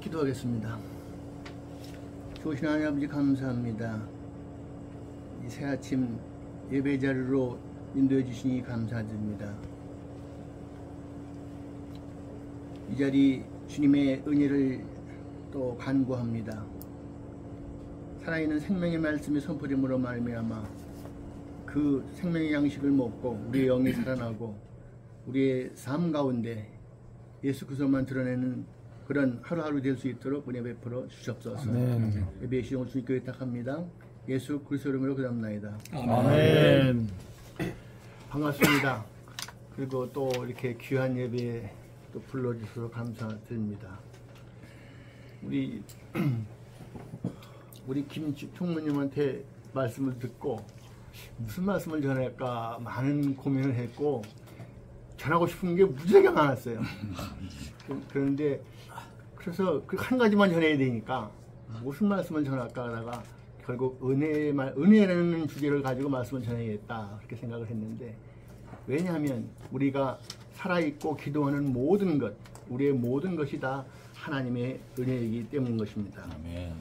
기도하겠습니다. 좋으신 하나님 아버지 감사합니다. 이 새아침 예배 자리로 인도해 주시니 감사드립니다. 이 자리 주님의 은혜를 또 간구합니다. 살아있는 생명의 말씀이 선포됨으로 말미암아 그 생명의 양식을 먹고 우리의 영이 살아나고 우리의 삶 가운데 예수 그리스도만 드러내는 그런 하루하루 될 수 있도록 은혜 베풀어 주시옵소서. 예배 시간을 주님께 의탁합니다. 예수 그리스도 이름으로 기도합나이다. 아멘. 반갑습니다. 그리고 또 이렇게 귀한 예배에 또 불러주셔서 감사드립니다. 우리 김 총무님한테 말씀을 듣고 무슨 말씀을 전할까 많은 고민을 했고 전하고 싶은 게 무지하게 많았어요. 그런데 그래서 그 한 가지만 전해야 되니까 무슨 말씀을 전할까 하다가 결국 은혜라는 주제를 가지고 말씀을 전해야겠다 그렇게 생각을 했는데, 왜냐하면 우리가 살아있고 기도하는 모든 것, 우리의 모든 것이 다 하나님의 은혜이기 때문인 것입니다. 아멘.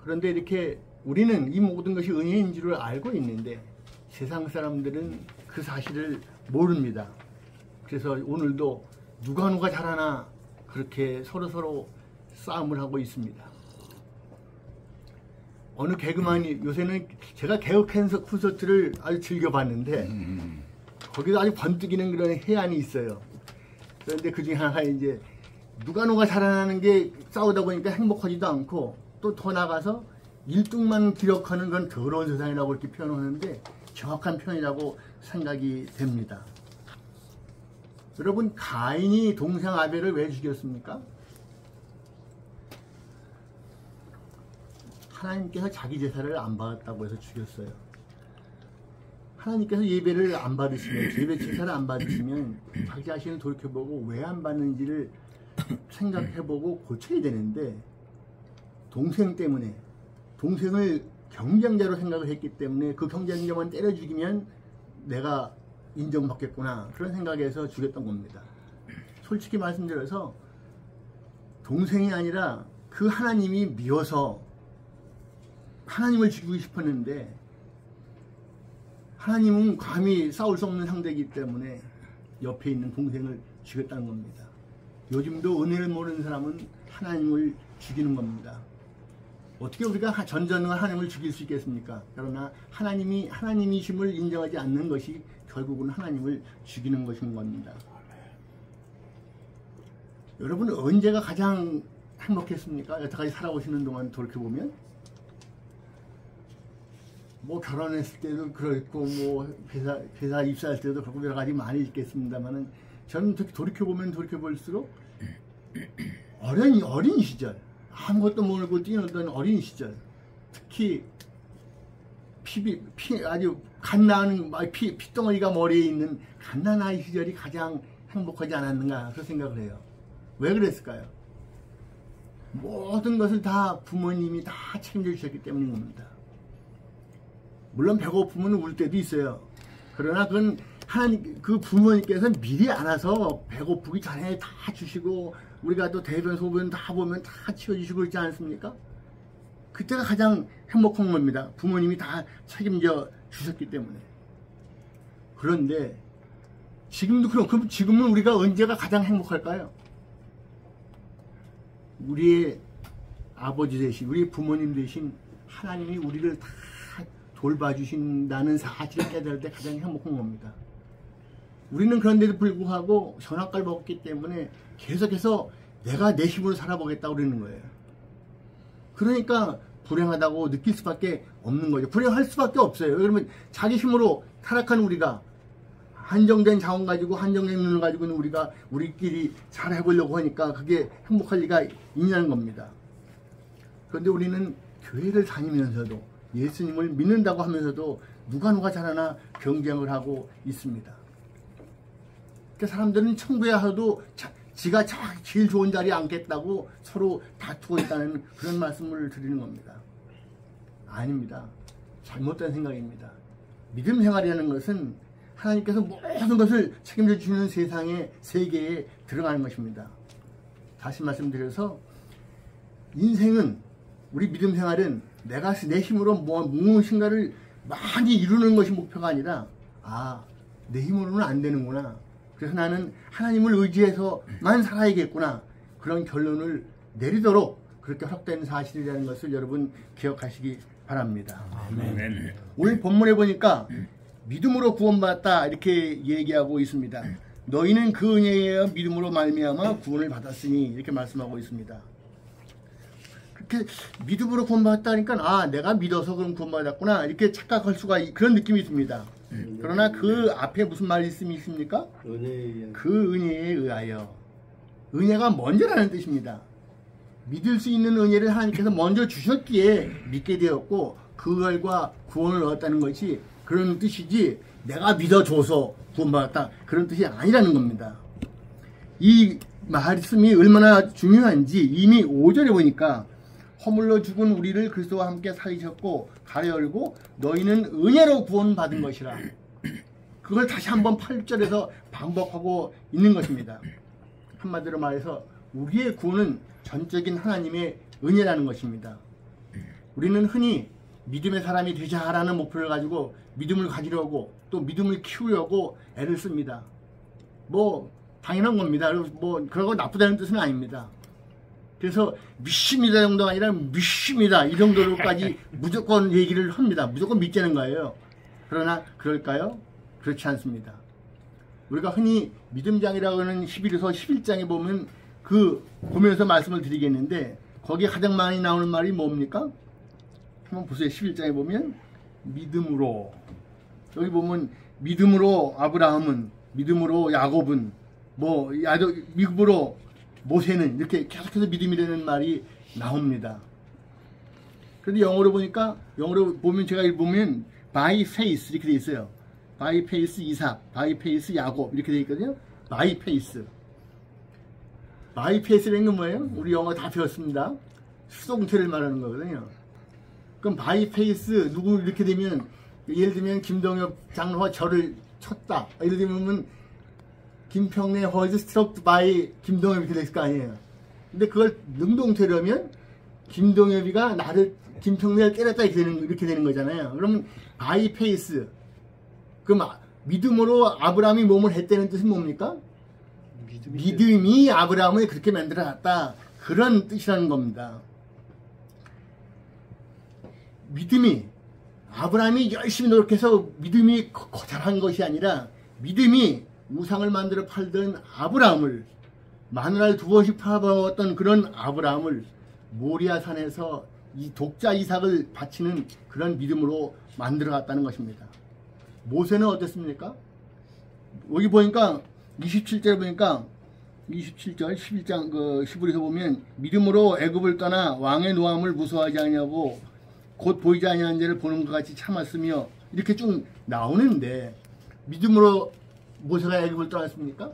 그런데 이렇게 우리는 이 모든 것이 은혜인 줄을 알고 있는데 세상 사람들은 그 사실을 모릅니다. 그래서 오늘도 누가 잘하나 그렇게 서로 싸움을 하고 있습니다. 어느 개그맨이, 요새는 제가 개그 콘서트를 아주 즐겨봤는데 거기도 아주 번뜩이는 그런 해안이 있어요. 그런데 그 중에 하나가 이제 누가 잘하는 게 싸우다 보니까 행복하지도 않고 또 더 나가서 1등만 기록하는 건 더러운 세상이라고 이렇게 표현하는데 정확한 표현이라고 생각이 됩니다. 여러분, 가인이 동생 아벨을 왜 죽였습니까? 하나님께서 자기 제사를 안 받았다고 해서 죽였어요. 하나님께서 예배를 안 받으시면, 예배 제사를 안 받으시면 자기 자신을 돌이켜보고 왜 안 받는지를 생각해보고 고쳐야 되는데, 동생 때문에, 동생을 경쟁자로 생각을 했기 때문에 그 경쟁자만 때려 죽이면 내가 인정받겠구나 그런 생각에서 죽였던 겁니다. 솔직히 말씀드려서 동생이 아니라 그 하나님이 미워서 하나님을 죽이고 싶었는데, 하나님은 감히 싸울 수 없는 상대이기 때문에 옆에 있는 동생을 죽였다는 겁니다. 요즘도 은혜를 모르는 사람은 하나님을 죽이는 겁니다. 어떻게 우리가 전전과 하나님을 죽일 수 있겠습니까? 그러나 하나님이 하나님이심을 인정하지 않는 것이 결국은 하나님을 죽이는 것인 겁니다. 여러분은 언제가 가장 행복했습니까? 여태까지 살아오시는 동안 돌이켜보면 뭐 결혼했을 때도 그렇고 뭐 회사 입사할 때도 그렇고 여러 가지 많이 있겠습니다만은, 저는 돌이켜보면 돌이켜볼수록 어린 시절, 아무것도 모르고 뛰어놀던 어린 시절, 특히 아주 갓나는 피덩어리가 머리에 있는 갓난아이 시절이 가장 행복하지 않았는가 그런 생각을 해요. 왜 그랬을까요? 모든 것을 다 부모님이 다 책임져 주셨기 때문인 겁니다. 물론 배고프면 울 때도 있어요. 그러나 그건 그 부모님께서 미리 알아서 배고프기 전에 다 주시고, 우리가 또 대변 소변 다 보면 다 치워주시고 그러지 않습니까? 그때가 가장 행복한 겁니다. 부모님이 다 책임져 주셨기 때문에. 그런데 지금도 그럼 지금은 우리가 언제가 가장 행복할까요? 우리의 아버지 대신, 우리 부모님 대신 하나님이 우리를 다 돌봐주신다는 사실을 깨달을 때 가장 행복한 겁니다. 우리는 그런데도 불구하고 선악과를 먹었기 때문에 계속해서 내가 내 힘으로 살아보겠다고 그러는 거예요. 그러니까 불행하다고 느낄 수밖에 없는 거죠. 불행할 수밖에 없어요. 그러면 자기 힘으로 타락한 우리가, 한정된 자원 가지고 한정된 눈을 가지고 있는 우리가 우리끼리 잘 해보려고 하니까 그게 행복할 리가 있냐는 겁니다. 그런데 우리는 교회를 다니면서도 예수님을 믿는다고 하면서도 누가 잘하나 경쟁을 하고 있습니다. 그러니까 사람들은 천국에 가서도 지가 제일 좋은 자리에 앉겠다고 서로 다투고 있다는 그런 말씀을 드리는 겁니다. 아닙니다. 잘못된 생각입니다. 믿음 생활이라는 것은 하나님께서 모든 것을 책임져 주시는 세계에 들어가는 것입니다. 다시 말씀드려서 인생은 우리 믿음 생활은 내가 내 힘으로 무엇인가를 많이 이루는 것이 목표가 아니라 내 힘으로는 안 되는구나. 그래서 나는 하나님을 의지해서만 살아야겠구나. 그런 결론을 내리도록 그렇게 확된 사실이라는 것을 여러분 기억하시기 바랍니다. 아멘. 오늘 본문에 보니까 믿음으로 구원받았다 이렇게 얘기하고 있습니다. 너희는 그 은혜에 의하여 믿음으로 말미암아 구원을 받았으니 이렇게 말씀하고 있습니다. 그렇게 믿음으로 구원받았다니까 내가 믿어서 그럼 구원받았구나 이렇게 착각할 수가 그런 느낌이 있습니다. 그러나 그 앞에 무슨 말씀이 있습니까? 그 은혜에 의하여. 은혜가 먼저라는 뜻입니다. 믿을 수 있는 은혜를 하나님께서 먼저 주셨기에 믿게 되었고 그 결과 구원을 얻었다는 것이 그런 뜻이지 내가 믿어줘서 구원받았다 그런 뜻이 아니라는 겁니다. 이 말씀이 얼마나 중요한지 이미 5절에 보니까 허물로 죽은 우리를 그리스도와 함께 살리셨고 가려 열고 너희는 은혜로 구원받은 것이라. 그걸 다시 한번 8절에서 반복하고 있는 것입니다. 한마디로 말해서 우리의 구원은 전적인 하나님의 은혜라는 것입니다. 우리는 흔히 믿음의 사람이 되자라는 목표를 가지고 믿음을 가지려고 또 믿음을 키우려고 애를 씁니다. 당연한 겁니다. 그러고 나쁘다는 뜻은 아닙니다. 그래서 믿습니다 정도가 아니라 믿습니다 이 정도로까지 무조건 얘기를 합니다. 무조건 믿자는 거예요. 그러나 그럴까요? 그렇지 않습니다. 우리가 흔히 믿음장이라고 하는 11에서 11장에 보면 보면서 말씀을 드리겠는데 거기에 가장 많이 나오는 말이 뭡니까? 한번 보세요. 11장에 보면 믿음으로, 여기 보면 믿음으로 아브라함은, 믿음으로 야곱은, 믿음으로 모세는, 이렇게 계속해서 믿음이라는 말이 나옵니다. 그런데 영어로 보면 제가 보면 by faith 이렇게 돼 있어요. by faith 이삭, by faith 야곱 이렇게 돼 있거든요. by faith. by faith라는 건 뭐예요? 우리 영어 다 배웠습니다. 수동태를 말하는 거거든요. 그럼 by faith 누구 이렇게 되면 예를 들면 김동엽 장로가 저를 쳤다. 예를 들면 김평래 was struck by 김동엽 이렇게 됐을 거 아니에요. 근데 그걸 능동태로 김동엽이가 김평래를 때렸다 이렇게 되는 거잖아요. 그러면 by faith. 그럼 믿음으로 아브라함이 몸을 했다는 뜻은 뭡니까? 믿음이 아브라함을 그렇게 만들어놨다. 그런 뜻이라는 겁니다. 믿음이 아브라함이 열심히 노력해서 믿음이 거절한 것이 아니라 믿음이 우상을 만들어 팔던 아브라함을 마누라를 2번씩 팔아먹었던 그런 아브라함을 모리아산에서 이 독자 이삭을 바치는 그런 믿음으로 만들어갔다는 것입니다. 모세는 어땠습니까? 여기 보니까 27절 보니까 27절 11장 11에서 보면 믿음으로 애굽을 떠나 왕의 노함을 무서워하지 아니하고 곧 보이지 아니하는 자를 보는 것 같이 참았으며 이렇게 쭉 나오는데 믿음으로 모세가 애굽을 떠났습니까?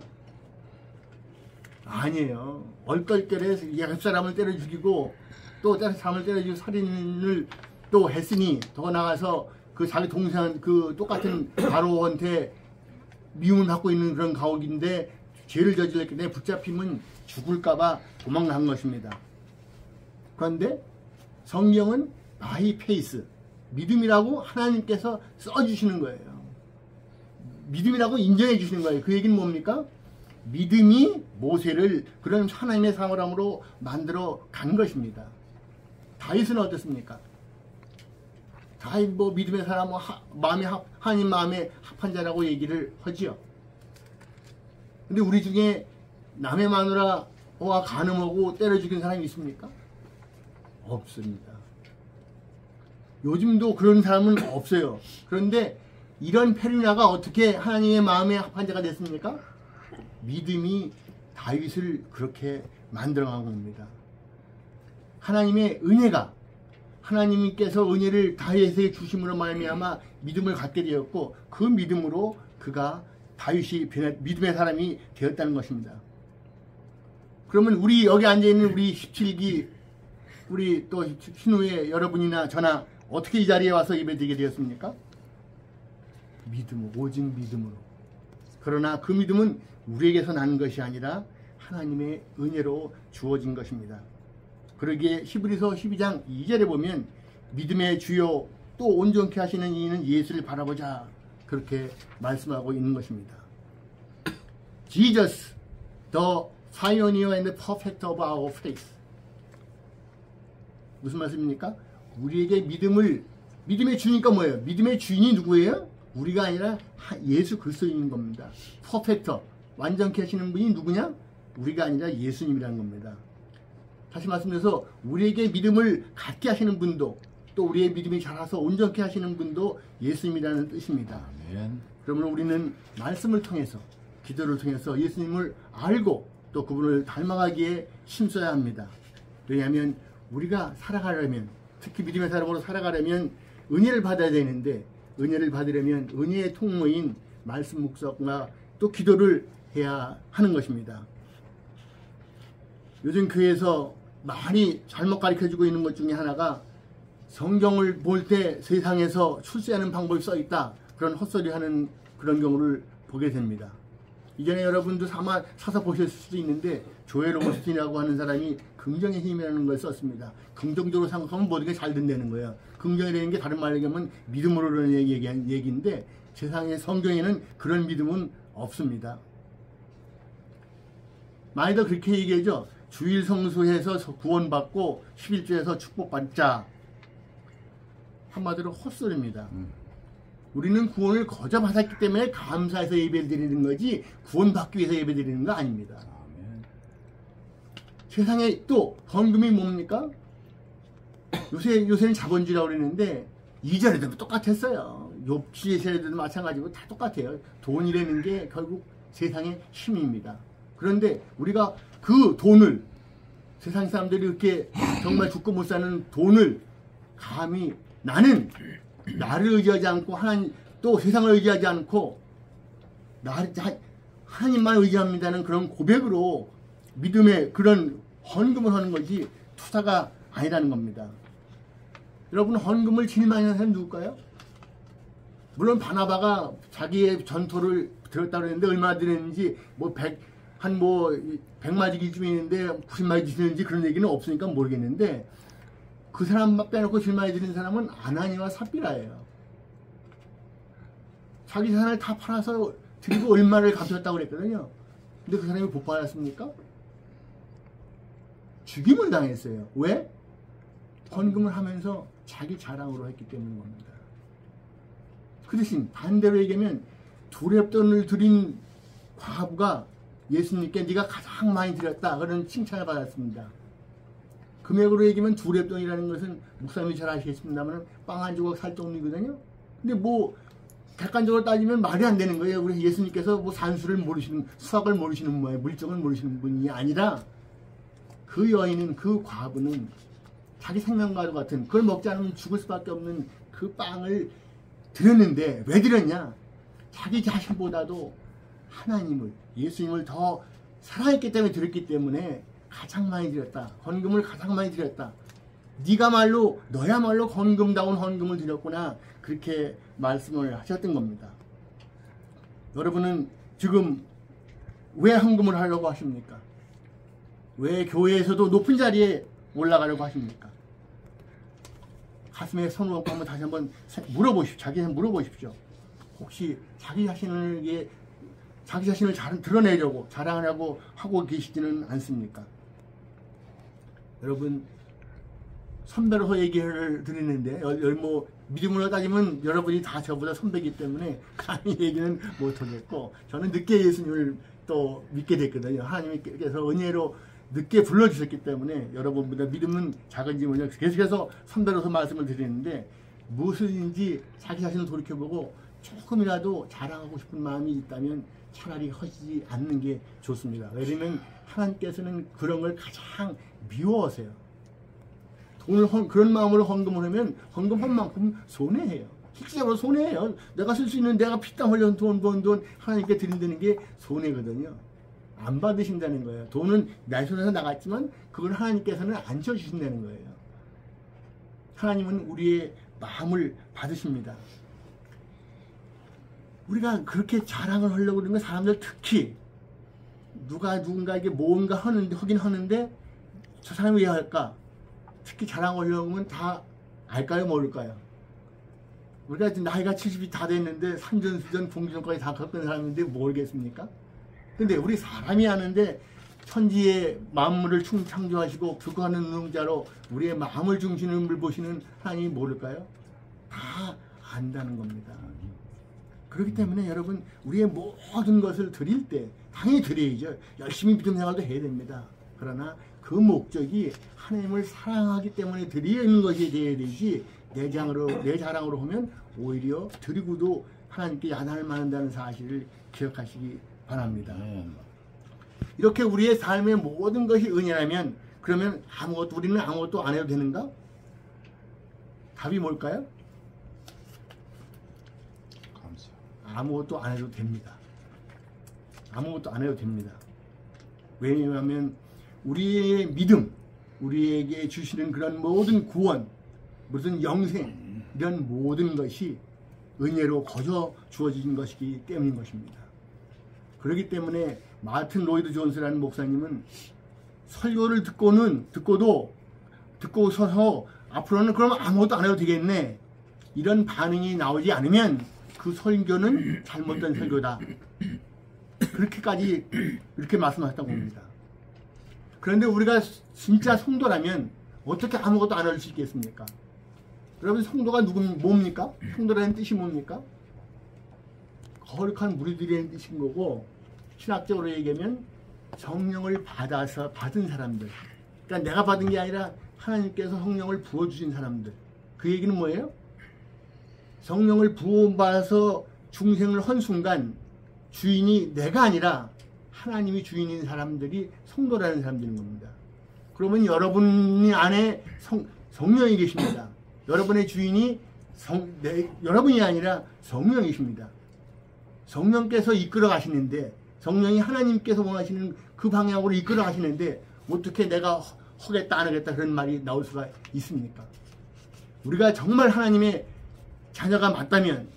아니에요. 얼떨결에 옛사람을 때려 죽이고 또 다른 사람을 때려 죽이고 살인을 또 했으니 더 나가서 그 자기 동생 똑같은 바로한테 미움을 받고 있는 그런 가옥인데 죄를 저질렀기 때문에 붙잡히면 죽을까봐 도망간 것입니다. 그런데 성경은 by faith, 믿음이라고 하나님께서 써주시는 거예요. 믿음이라고 인정해 주시는 거예요. 그 얘기는 뭡니까? 믿음이 모세를 그런 하나님의 사람으로 만들어 간 것입니다. 다윗은 어떻습니까? 다윗 믿음의 사람 하나님 마음에 합한 자라고 얘기를 하지요. 근데 우리 중에 남의 마누라와 간음하고 때려 죽인 사람이 있습니까? 없습니다. 요즘도 그런 사람은 없어요. 그런데 이런 페르냐가 어떻게 하나님의 마음에 합한 자가 됐습니까? 믿음이 다윗을 그렇게 만들어간 겁니다. 하나님의 은혜가 하나님께서 은혜를 다윗에게 주심으로 말미암아 믿음을 갖게 되었고 그 믿음으로 그가 다윗이 믿음의 사람이 되었다는 것입니다. 그러면 우리 여기 앉아있는 우리 17기 우리 또 신우의 여러분이나 저나 어떻게 이 자리에 와서 예배드리게 되었습니까? 믿음, 오직 믿음으로. 그러나 그 믿음은 우리에게서 나는 것이 아니라 하나님의 은혜로 주어진 것입니다. 그러기에 히브리서 12장 2절에 보면 믿음의 주요 또 온전케 하시는 이는 예수를 바라보자 그렇게 말씀하고 있는 것입니다. Jesus, the pioneer and the perfecter of our faith. 무슨 말씀입니까? 우리에게 믿음의 주니까 뭐예요? 믿음의 주인이 누구예요? 우리가 아니라 예수 그리스도인 겁니다. 퍼펙터, 완전케 하시는 분이 누구냐? 우리가 아니라 예수님이라는 겁니다. 다시 말씀드려서 우리에게 믿음을 갖게 하시는 분도 또 우리의 믿음이 자라서 온전케 하시는 분도 예수님이라는 뜻입니다. 아멘. 그러므로 우리는 말씀을 통해서 기도를 통해서 예수님을 알고 또 그분을 닮아가기에 힘써야 합니다. 왜냐하면 우리가 살아가려면 특히 믿음의 사람으로 살아가려면 은혜를 받아야 되는데 은혜를 받으려면 은혜의 통로인 말씀 묵상과 또 기도를 해야 하는 것입니다. 요즘 교회에서 많이 잘못 가르쳐주고 있는 것 중에 하나가 성경을 볼 때 세상에서 출세하는 방법이 써있다 그런 헛소리 하는 그런 경우를 보게 됩니다. 이전에 여러분도 아마 사서 보셨을 수도 있는데 조엘 오스틴이라고 하는 사람이 긍정의 힘이라는 걸 썼습니다. 긍정적으로 생각하면 모든 게 잘 된다는 거예요. 긍정이라는 게 다른 말로 얘기하면 믿음으로는 얘기인데 세상의 성경에는 그런 믿음은 없습니다. 많이들 그렇게 얘기하죠. 주일 성수해서 구원받고 11조에서 축복받자. 한마디로 헛소리입니다. 우리는 구원을 거저 받았기 때문에 감사해서 예배를 드리는 거지 구원받기 위해서 예배 드리는 거 아닙니다. 아멘. 세상에 또 헌금이 뭡니까? 요새는 자본주의라고 그러는데 이전에도 똑같았어요. 욥기 세대도 마찬가지고 다 똑같아요. 돈이라는 게 결국 세상의 힘입니다. 그런데 우리가 그 돈을 세상 사람들이 이렇게 정말 죽고 못 사는 돈을 감히 나는 나를 의지하지 않고 하나님 또 세상을 의지하지 않고 하나님만 의지합니다는 그런 고백으로 믿음의 그런 헌금을 하는 거지 투자가 아니라는 겁니다. 여러분 헌금을 제일 많이 하는 사람은 누굴까요? 물론 바나바가 자기의 전토를 들었다고 했는데 얼마나 들었는지 뭐 100마디기쯤 있는데 90마디 드렸는지 그런 얘기는 없으니까 모르겠는데 그 사람만 빼놓고 제일 많이 드린 사람은 아나니와 삽비라예요. 자기 재산을 다 팔아서 드리고 얼마를 갚았다고 그랬거든요. 근데 그 사람이 복 받았습니까? 죽임을 당했어요. 왜? 헌금을 하면서 자기 자랑으로 했기 때문인 겁니다. 그 대신 반대로 얘기하면 두렵돈을 드린 과부가 예수님께 네가 가장 많이 드렸다 그런 칭찬을 받았습니다. 금액으로 얘기하면 두렵돈이라는 것은 목사님이 잘 아시겠습니다만 빵 한 조각 살 돈이거든요. 근데 뭐 객관적으로 따지면 말이 안 되는 거예요. 우리 예수님께서 뭐 산수를 모르시는 수학을 모르시는 분이에요. 물정을 모르시는 분이 아니라 그 여인은 그 과부는 자기 생명과도 같은 그걸 먹지 않으면 죽을 수밖에 없는 그 빵을 드렸는데 왜 드렸냐? 자기 자신보다도 하나님을 예수님을 더 사랑했기 때문에 드렸기 때문에 가장 많이 드렸다. 헌금을 가장 많이 드렸다. 너야말로 헌금다운 헌금을 드렸구나. 그렇게 말씀을 하셨던 겁니다. 여러분은 지금 왜 헌금을 하려고 하십니까? 왜 교회에서도 높은 자리에 올라가려고 하십니까? 가슴에 손을 얹고 한번 다시 한번 물어보십시오. 자기한테 물어보십시오. 혹시 자기 자신을 잘 드러내려고 자랑하려고 하고 계시지는 않습니까? 여러분 선배로서 얘기를 드리는데 뭐 믿음으로 따지면 여러분이 다 저보다 선배이기 때문에 감히 얘기는 못하겠고 저는 늦게 예수님을 또 믿게 됐거든요. 하나님께서 은혜로 늦게 불러주셨기 때문에 여러분보다 믿음은 작은지 모르겠어요. 계속해서 선배로서 말씀을 드리는데 무엇인지 자기 자신을 돌이켜보고 조금이라도 자랑하고 싶은 마음이 있다면 차라리 하지 않는 게 좋습니다. 왜냐면 하나님께서는 그런 걸 가장 미워하세요. 그런 마음으로 헌금을 하면 헌금한 만큼 손해해요. 실질적으로 손해해요. 내가 쓸 수 있는 내가 피땀 흘려 돈 하나님께 드린다는 게 손해거든요. 안 받으신다는 거예요. 돈은 내 손에서 나갔지만 그걸 하나님께서는 안 쳐주신다는 거예요. 하나님은 우리의 마음을 받으십니다. 우리가 그렇게 자랑을 하려고 그러는 건 사람들 특히 누군가에게 뭔가 하긴 하는데 저 사람이 왜 할까? 특히 자랑하려면 다 알까요, 모를까요? 우리가 나이가 70이 다 됐는데 산전수전 공기전까지 다 겪은 사람인데 모르겠습니까? 근데 우리 사람이 아는데 천지의 만물을 창조하시고 규가하는 능자로 우리의 마음을 중심을 보시는 하나님이 모를까요? 다 안다는 겁니다. 그렇기 때문에 여러분, 우리의 모든 것을 드릴 때 당연히 드려야죠. 열심히 믿음 생활도 해야 됩니다. 그러나 그 목적이 하나님을 사랑하기 때문에 드리는 것이 되어야 되지, 내 자랑으로 하면 오히려 드리고도 하나님께 야단을 맞는다는 사실을 기억하시기 바랍니다. 이렇게 우리의 삶의 모든 것이 은혜라면, 그러면 우리는 아무것도 안 해도 되는가? 답이 뭘까요? 아무것도 안 해도 됩니다. 아무것도 안 해도 됩니다. 왜냐하면 우리의 믿음, 우리에게 주시는 그런 모든 구원, 무슨 영생, 이런 모든 것이 은혜로 거저 주어진 것이기 때문인 것입니다. 그렇기 때문에 마틴 로이드 존스라는 목사님은 설교를 듣고 서서 앞으로는 그럼 아무것도 안 해도 되겠네, 이런 반응이 나오지 않으면 그 설교는 잘못된 설교다, 그렇게까지 이렇게 말씀하셨다고 봅니다. 그런데 우리가 진짜 성도라면 어떻게 아무것도 안 할 수 있겠습니까? 여러분, 성도가 뭡니까? 성도라는 뜻이 뭡니까? 거룩한 무리들이라는 뜻인 거고, 신학적으로 얘기하면 성령을 받은 사람들, 그러니까 내가 받은 게 아니라 하나님께서 성령을 부어주신 사람들. 그 얘기는 뭐예요? 성령을 부어받아서 중생을 한 순간 주인이 내가 아니라 하나님이 주인인 사람들이 성도라는 사람들인 겁니다. 그러면 여러분 안에 성령이 계십니다. 여러분의 주인이 여러분이 아니라 성령이십니다. 성령께서 이끌어 가시는데, 성령이 하나님께서 원하시는 그 방향으로 이끌어 가시는데 어떻게 내가 하겠다 안 하겠다 그런 말이 나올 수가 있습니까? 우리가 정말 하나님의 자녀가 맞다면,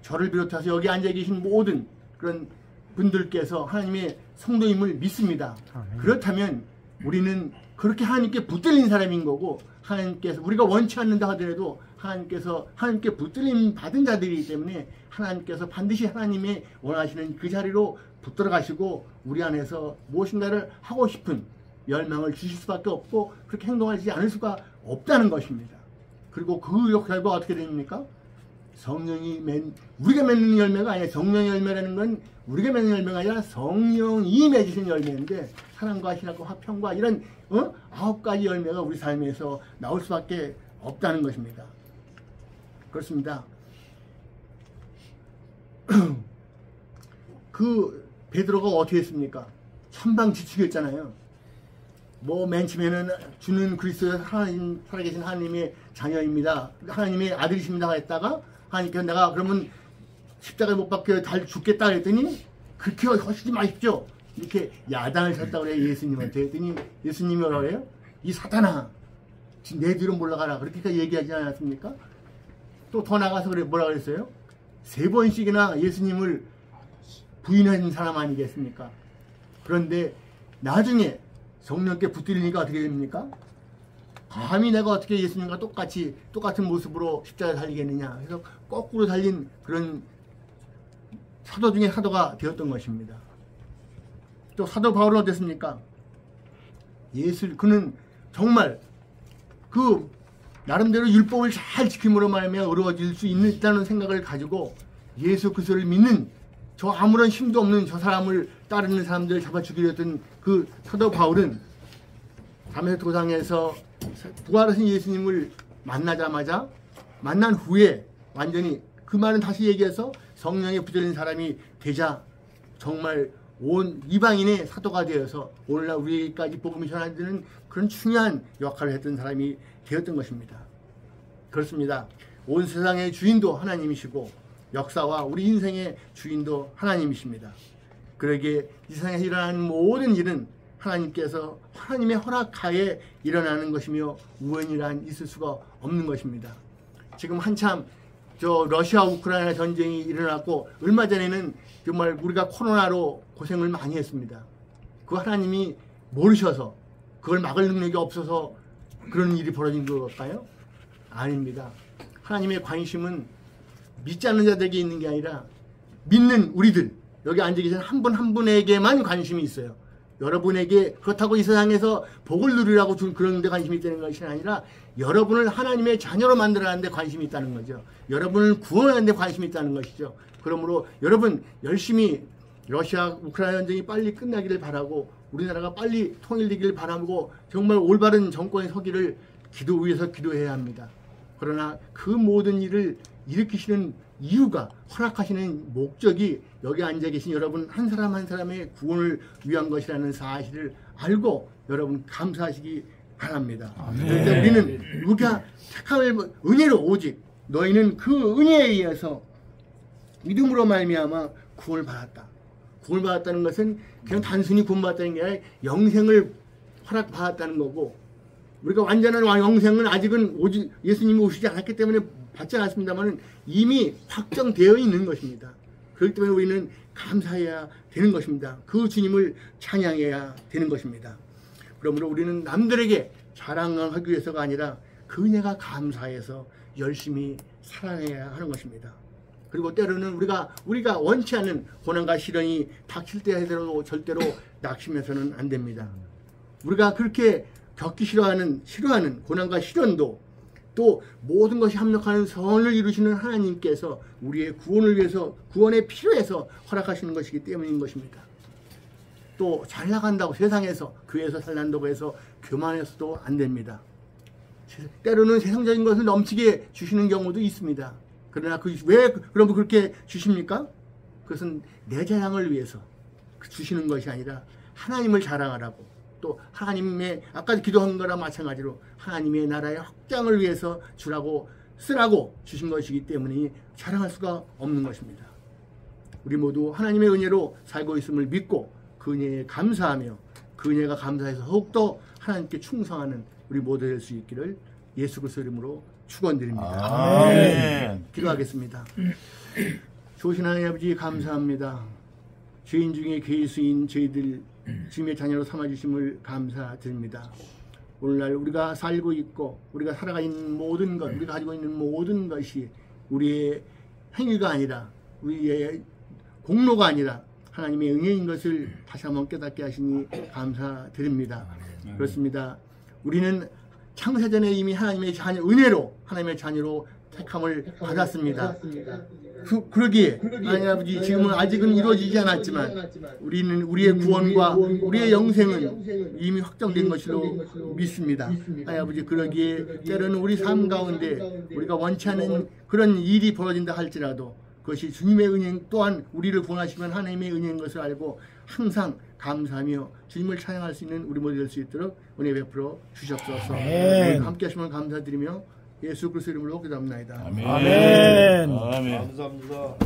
저를 비롯해서 여기 앉아 계신 모든 그런 분들께서 하나님의 성도임을 믿습니다. 그렇다면 우리는 그렇게 하나님께 붙들린 사람인 거고, 하나님께서 우리가 원치 않는다 하더라도 하나님께 붙들림 받은 자들이기 때문에 하나님께서 반드시 하나님의 원하시는 그 자리로 붙들어 가시고 우리 안에서 무엇인가를 하고 싶은 열망을 주실 수밖에 없고, 그렇게 행동하지 않을 수가 없다는 것입니다. 그리고 그 결과가 어떻게 됩니까? 우리가 맺는 열매가 아니라, 성령의 열매라는 건 우리가 맺는 열매가 아니라 성령이 맺으신 열매인데, 사랑과 신학과 화평과 이런 9가지 열매가 우리 삶에서 나올 수밖에 없다는 것입니다. 그렇습니다. 그 베드로가 어떻게 했습니까? 천방지축이었잖아요. 맨 처음에는 주는 그리스도의 하나님, 살아계신 하나님의 자녀입니다, 하나님의 아들이십니다 했다가, 하나님께서 내가 그러면 십자가에 못 박혀 죽겠다 그랬더니 그렇게 하시지 마십시오, 이렇게 야단을 쳤다고 그래요, 예수님한테. 했더니 예수님이 뭐라고 해요? 이 사탄아, 내 뒤로 몰라가라, 그렇게 얘기하지 않았습니까? 또 더 나가서 뭐라 그랬어요? 3번씩이나 예수님을 부인한 사람 아니겠습니까? 그런데 나중에 성령께 붙들리니까 어떻게 됩니까? 감히 내가 어떻게 예수님과 똑같은 모습으로 십자가에 달리겠느냐 해서 거꾸로 달린 그런 사도 중에 사도가 되었던 것입니다. 또 사도 바울은 어땠습니까? 그는 정말 그 나름대로 율법을 잘 지킴으로 말하며 어려워질 수 있다는 생각을 가지고 예수 그리스도를 믿는, 저 아무런 힘도 없는 저 사람을 따르는 사람들을 잡아 죽이려 했던 그 사도 바울은 다메섹 도상에서 부활하신 예수님을 만난 후에 완전히 그 말은 다시 얘기해서 성령에 붙들린 사람이 되자 정말 온 이방인의 사도가 되어서 오늘날 우리에게까지 복음을 전하는 그런 중요한 역할을 했던 사람이 되었던 것입니다. 그렇습니다. 온 세상의 주인도 하나님이시고 역사와 우리 인생의 주인도 하나님이십니다. 그러기에 이 세상에 일어나는 모든 일은 하나님께서 하나님의 허락하에 일어나는 것이며 우연이란 있을 수가 없는 것입니다. 지금 한참 러시아 우크라이나 전쟁이 일어났고, 얼마 전에는 정말 우리가 코로나로 고생을 많이 했습니다. 그 하나님이 모르셔서 그걸 막을 능력이 없어서 그런 일이 벌어진 걸까요? 아닙니다. 하나님의 관심은 믿지 않는 자들에게 있는 게 아니라 믿는 우리들, 여기 앉아 계신 한 분 한 분에게만 관심이 있어요. 여러분에게 그렇다고 이 세상에서 복을 누리라고 준 그런 데 관심이 있다는 것이 아니라 여러분을 하나님의 자녀로 만들어가는 데 관심이 있다는 거죠. 여러분을 구원하는 데 관심이 있다는 것이죠. 그러므로 여러분 열심히 러시아 우크라이나 전쟁이 빨리 끝나기를 바라고 우리나라가 빨리 통일되기를 바라고 정말 올바른 정권에 서기를 위해서 기도해야 합니다. 그러나 그 모든 일을 일으키시는 이유가, 허락하시는 목적이 여기 앉아 계신 여러분 한 사람 한 사람의 구원을 위한 것이라는 사실을 알고 여러분 감사하시기 바랍니다. 그러니까 우리는 우리가 착함을 은혜로 오직 너희는 그 은혜에 의해서 믿음으로 말미암아 구원을 받았다. 구원을 받았다는 것은 그냥 단순히 구원받았다는 게 아니라 영생을 허락받았다는 거고, 우리가 완전한 영생은 아직은 오직 예수님이 오시지 않았기 때문에 받지 않았습니다만 이미 확정되어 있는 것입니다. 그렇기 때문에 우리는 감사해야 되는 것입니다. 그 주님을 찬양해야 되는 것입니다. 그러므로 우리는 남들에게 자랑하기 위해서가 아니라 그 은혜가 감사해서 열심히 살아내야 하는 것입니다. 그리고 때로는 우리가 원치 않는 고난과 시련이 닥칠 때에도 절대로 낙심해서는 안 됩니다. 우리가 그렇게 겪기 싫어하는 고난과 시련도 또 모든 것이 합력하는 선을 이루시는 하나님께서 우리의 구원을 위해서, 구원에 필요해서 허락하시는 것이기 때문인 것입니다. 또 잘 나간다고 세상에서, 교회에서 잘 난다고 해서 교만해서도 안 됩니다. 때로는 세상적인 것을 넘치게 주시는 경우도 있습니다. 그러나 왜 그럼 그렇게 주십니까? 그것은 내 자랑을 위해서 주시는 것이 아니라 하나님을 자랑하라고, 또 하나님의 아까 기도한 거랑 마찬가지로 하나님의 나라의 확장을 위해서 쓰라고 주신 것이기 때문에 자랑할 수가 없는 것입니다. 우리 모두 하나님의 은혜로 살고 있음을 믿고 그 은혜에 감사하며 그 은혜가 감사해서 더욱더 하나님께 충성하는 우리 모두 될 수 있기를 예수 그리스도 이름으로 축원드립니다. 아멘. 기도하겠습니다. 좋으신 하나님 아버지 감사합니다. 죄인 중에 괴수인 저희들 주님의 자녀로 삼아주심을 감사드립니다. 오늘날 우리가 살고 있고 우리가 살아가 있는 모든 것, 우리가 가지고 있는 모든 것이 우리의 행위가 아니라 우리의 공로가 아니라 하나님의 은혜인 것을 다시 한번 깨닫게 하시니 감사드립니다. 그렇습니다. 우리는 창세전에 이미 하나님의 은혜로 하나님의 자녀로 택함을 받았습니다. 그러기에 하나님 아버지 지금은 아직은 이루어지지 않았지만 우리는 우리의 구원과 우리의 영생은 이미 확정된 것으로 믿습니다. 하나님 아버지 그러기에 때로는 우리 삶 가운데 우리가 원치 않은 그런 일이 벌어진다 할지라도 그것이 주님의 은혜 또한 우리를 구원하시면 하나님의 은혜인 것을 알고 항상 감사하며 주님을 찬양할 수 있는 우리 모두 될 수 있도록 은혜 베풀어 주시옵소서. 함께 하시면 감사드리며 예수 그리스도 이름으로 기도합니다. 아멘. 아멘. 감사합니다.